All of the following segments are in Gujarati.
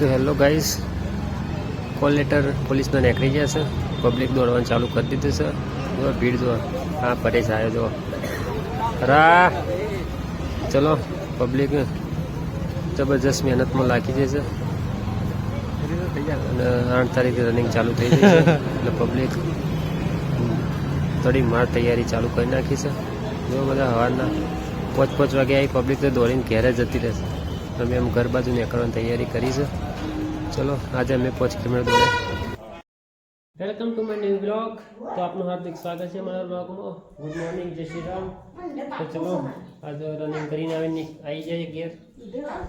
તો હેલો ગાઈસ, કોલ લેટર પોલીસના નીકળી ગયા છે. પબ્લિક દોડવાનું ચાલુ કરી દીધું છે. જો ભીડ જો, હા પરેશ આવ્યો જો રા. ચલો પબ્લિક જબરજસ્ત મહેનતમાં લાગી જશે અને 8 તારીખે રનિંગ ચાલુ થઈ જશે એટલે પબ્લિક થોડી માર તૈયારી ચાલુ કરી નાખી છે. જો બધા સવારના 5 વાગે આવી પબ્લિક તો દોડીને ઘેરે જતી રહેશે. અમે એમ ઘર બાજુ નીકળવાની તૈયારી કરી છે. ચલો આજે અમે 5 કિલોમીટર દોડે. Welcome to my new blog. તો આપનું હાર્દિક સ્વાગત છે મારા બ્લોગમાં. ગુડ મોર્નિંગ, જય શ્રી રામ. તો ચલો આજે રનિંગ કરીને આવી જાય ઘેર.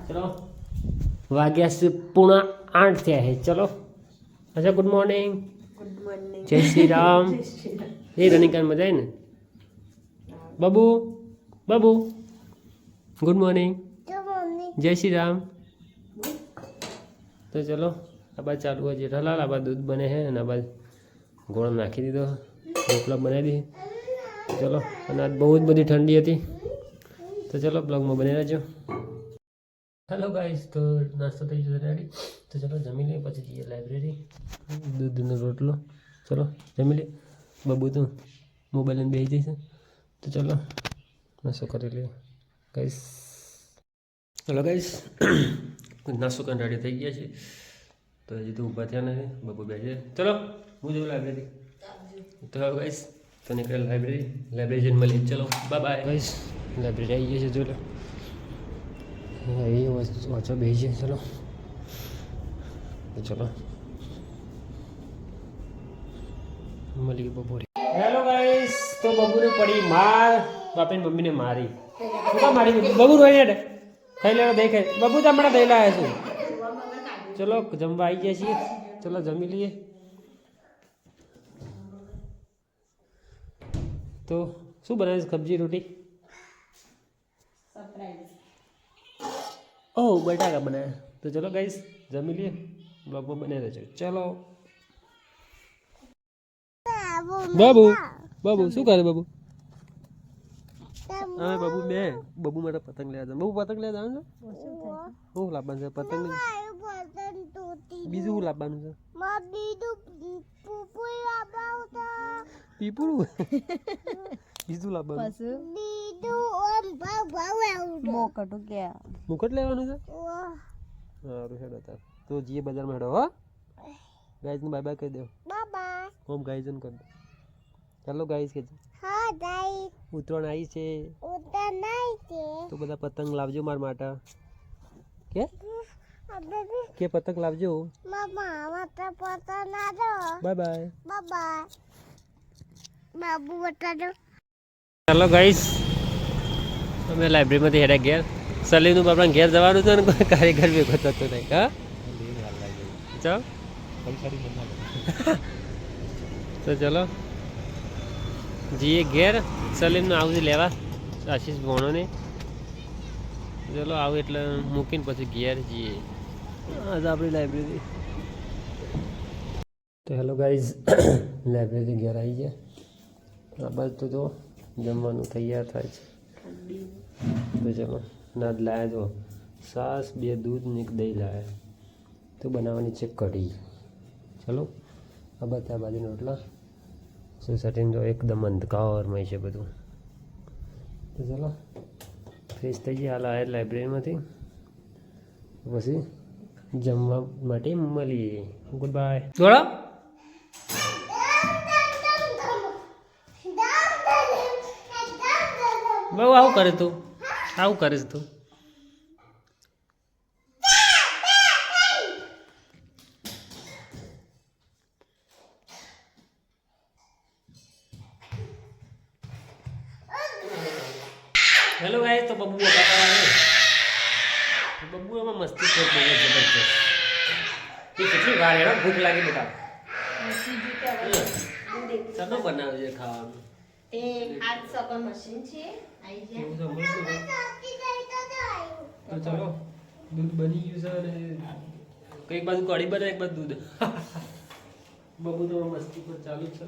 ચલો વાગ્યા છે 7:45 થયા છે. ચલો અચ્છા, ગુડ મોર્નિંગ, જય શ્રી રામ. એ રનિંગ કરીને મજા આવી ને બાબુ? બાબુ ગુડ મોર્નિંગ, જય શ્રી રામ. તો ચલો આ બાદ ચાલુ હોય જેઠાલાલ. આ બાદ દૂધ બને છે અને આ બાદ ગોળ નાખી દીધો, રોટલા બનાવી દીધી. ચલો અને આજ બહુ જ બધી ઠંડી હતી. તો ચલો બ્લોગમાં બની રહેજો. હેલો ગાઈસ, તો નાસ્તો થઈ જશે રેડી. તો ચલો જમી લઈએ, પછી જઈએ લાઇબ્રેરી. દૂધનો રોટલો. ચલો જમી લઈએ. બબુ તો મોબાઈલ લઈને બેસી જઈશે. તો ચલો નાસ્તો કરી લઈએ ગાઈસ. હેલો ગાઈસ, નાસ્તો કરીને રેડી થઈ ગયા છે. તો હજી તો ઊભા થયા નથી, બબુ બેસે. ચલો હું જોઉં લાઇબ્રેરી. તો હવે ગાઈસ તો નીકળે લાઇબ્રેરી જઈને મળીએ. ચલો બાય બાય ગાઈસ. લાઇબ્રેરી આવી ગઈ છે. જો એ વાંચો બેસી છે. ચલો ચલો મળી ગઈ બપોરે. હેલો ગાઈસ, તો બબુને પડી માર. બાપે મમ્મીને મારી. શું કામ મારી? બબુ રોઈ ને ખાઈ લેવા દઈ ખાઈ. બબુ તો હમણાં દઈ લાવ્યા છું. ચલો જમવા આવી ગયા છીએ. ચલો જમી લઈએ. તો શું બનાવીશ? સબ્જી રોટી? ઓહ બટાકા બનાવ્યા. તો ચલો ગાઈસ જમી લઈએ. બ્લોગમાં બને રહેજો. ચલો બાબુ. બાબુ શું કરે બાબુ? હા બાબુ બે બબુ માટે પતંગ લેવા જાવ. બબુ પતંગ લેવા જાવ છો? શું લાવવાનું છે? પતંગ બીજું શું લાવવાનું છે? પીપળું બીજું લાવવાનું. મુકટ લેવાનું છે. સારું હેડો તાર. તો જીએ બજારમાં હેડો. હો ગાઈઝ ને બાય બાય કહી દો. હોમ ગાઈઝ ને કરી દો. ચાલો ગાઈઝ કે હા ગાઈઝ ઉત્તરાયણ આવી છે. તો બધા પતંગ લાવજો મારા માટે. કે પતંગ લાવજો. Bye bye. બાબુ બતાડો. ચાલો ગાઈસ, અમે લાઇબ્રેરીમાંથી હેડા ઘેર. સલીનું બાપડા ઘેર જવાનું છે ને કોઈ કારીગર ભેગો થતો નહીં. હા ચાલ તો ચલો જઈએ ઘેર. સલીમનું આવું લેવા આશીષ ભણોને. ચલો આવું એટલે મૂકીને પછી ઘેર જઈએ. આજે આપણી લાઇબ્રેરી. તો હેલો ગાઈઝ, લાઇબ્રેરી ઘેર આવી ગયા. આ બાજુ તો જો જમવાનું તૈયાર થાય છે. તો ચલો નાદ લાયા જો છાશ, 2 દૂધ ને 1 દહીં લાયા. તો બનાવવાની છે કઢી. ચલો આ બધા બાજુના રોટલા. સોસાયટીનું તો એકદમ અંધકારમય છે બધું. તો ચલો ફ્રેશ થઈ ગયા. હાલ આવ્યા લાઇબ્રેરીમાંથી, પછી જમવા માટે મળીએ. Good bye. દોડો બહુ આવું કરે તું. આવું કરીશ તું. હેલો ગાઈસ, તો બબુ બબુ એમાં મસ્તી કરતો જબરજસ્ત. એ કેટલી વાર એનો ભૂખ લાગી બેટા. ચાલો બનાવે છે ખાવાનું. તે આજ સકર મશીન છે આઈ જાય. તો ચલો દૂધ બની ગયું છે અને કઈક બાજુ કઢી બને, એક બાજુ દૂધ. બબુ તો મસ્તી પર ચાલુ છે.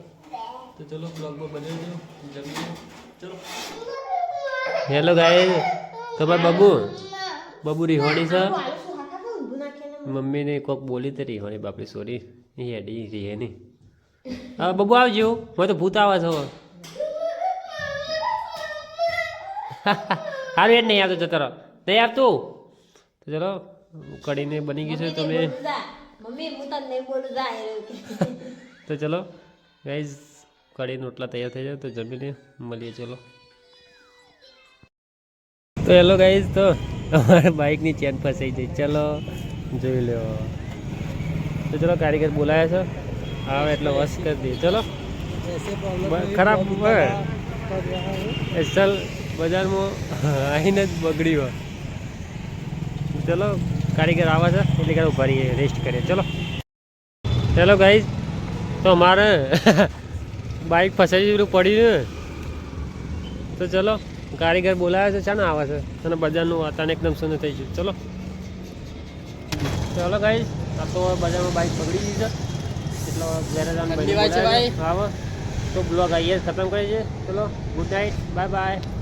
તો ચલો બ્લોગમાં બનાવી દો, જમી. ચલો હેલો ગાઈસ, તો બબુ રીહોડી છે. મમ્મીને કોક બોલી તરી હોની બાપડી સોરી એ હેડી રહી નહીં હા બબુ આવજો મને તો ભૂત આવે છો હારું એ જ નહીં આવતો જતો રહો નહીં આવતું તો ચલો કઢીને બની ગઈ છે તમે મમ્મી હું તને નહીં બોલું જાય તો ચલો ગાઈઝ કઢી રોટલા તૈયાર થઈ જાય તો જમીને મળીએ ચલો તો હેલો ગાઈઝ તો અમારે બાઇકની ચેન ફસાઈ જાય ચલો જોઈ લો તો ચલો કારીગર બોલાયા છે આવે એટલે વોશ કરી દઈએ ચલો ખરાબ ચાલ બજારમાં આવીને જ બગડ્યું ચલો કારીગર આવે છે એટલે કે ઉભા રહીએ રેસ્ટ કરીએ ચલો ચલો ગાઈઝ તો અમારે બાઇક ફસાઈ જેવું પડ્યું તો ચલો કારીગર બોલાવે છે ચાને આવે છે અને બજારનું વાતાવરણ એકદમ સુંદર થઈ ગયું ચલો ચલો ગાઈઝ આ તો બજારમાં બાઇક બગડી ગઈ છે એટલે ગેરેજ આવે તો બ્લોગ આવીએ ખતમ કરીએ ચલો ગુડ નાઇટ બાય બાય